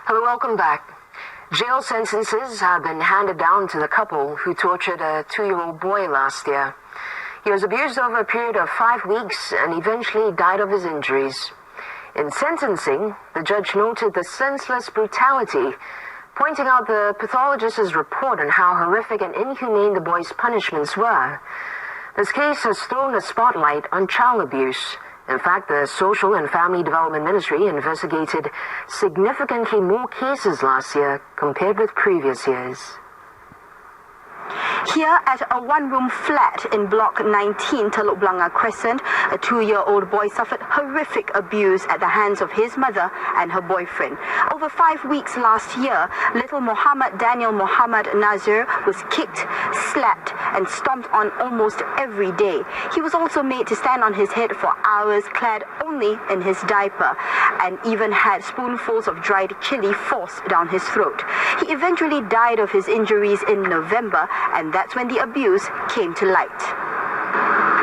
Hello, welcome back. Jail sentences have been handed down to the couple who tortured a 2-year-old boy last year. He was abused over a period of 5 weeks and eventually died of his injuries. In sentencing, the judge noted the senseless brutality, pointing out the pathologist's report on how horrific and inhumane the boy's punishments were. This case has thrown a spotlight on child abuse. In fact, the Social and Family Development Ministry investigated significantly more cases last year compared with previous years. Here at a one-room flat in Block 19, Teluk Blangah Crescent, a 2-year-old boy suffered horrific abuse at the hands of his mother and her boyfriend. Over 5 weeks last year, little Daniel Muhammad Nazir was kicked, slapped and stomped on almost every day. He was also made to stand on his head for hours, clad only in his diaper, and even had spoonfuls of dried chili forced down his throat. He eventually died of his injuries in November, and that's when the abuse came to light.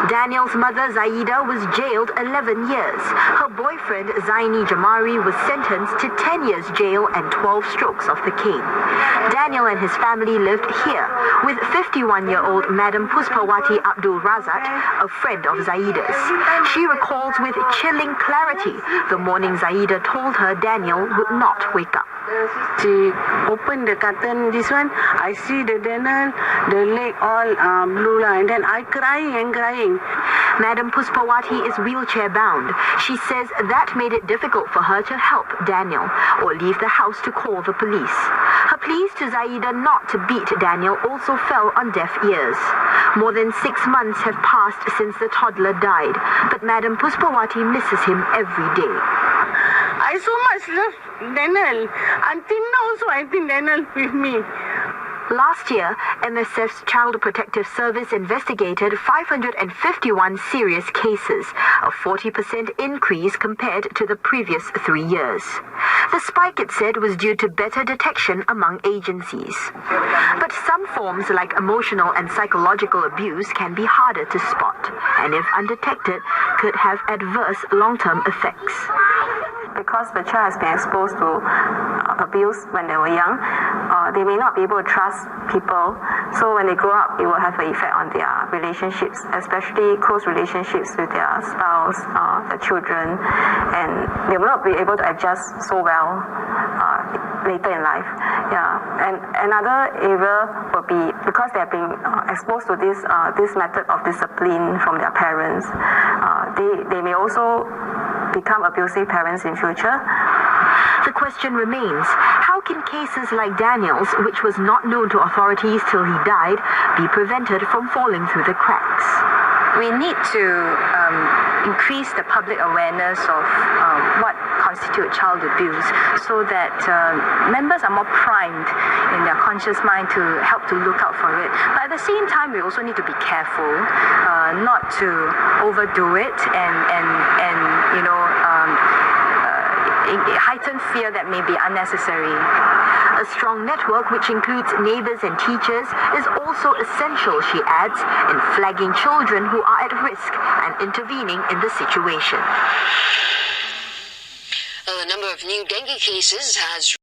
Daniel's mother, Zaida, was jailed 11 years. Her boyfriend, Zaini Jamari, was sentenced to 10 years jail and 12 strokes of the cane. Daniel and his family lived here with 51-year-old Madam Puspawati Abdul Razak, a friend of Zaida's. She recalls with chilling clarity the morning Zaida told her Daniel would not wake up. She opened the curtain, this one, I see the Daniel, the leg all blue, and then I crying. Madam Puspawati is wheelchair bound. She says that made it difficult for her to help Daniel or leave the house to call the police. Her pleas to Zaida not to beat Daniel also fell on deaf ears. More than 6 months have passed since the toddler died, but Madam Puspawati misses him every day. I so much love Daniel. Until now also I think Daniel with me. Last year, MSF's Child Protective Service investigated 551 serious cases, a 40% increase compared to the previous 3 years. The spike, it said, was due to better detection among agencies. But some forms like emotional and psychological abuse can be harder to spot, and if undetected, could have adverse long-term effects. Because the child has been exposed to abuse when they were young, they may not be able to trust people. So when they grow up, it will have an effect on their relationships, especially close relationships with their spouse, their children, and they will not be able to adjust so well later in life. And another area will be because they have been exposed to this method of discipline from their parents. They may also become abusive parents in future. The question remains, how can cases like Daniel's, which was not known to authorities till he died, be prevented from falling through the cracks? We need to increase the public awareness of what constitutes child abuse so that members are more primed in their conscious mind to help to look out for it. But at the same time, we also need to be careful not to overdo it and heighten fear that may be unnecessary. A strong network, which includes neighbors and teachers, is also essential, she adds, in flagging children who are at risk and intervening in the situation. The number of new dengue cases has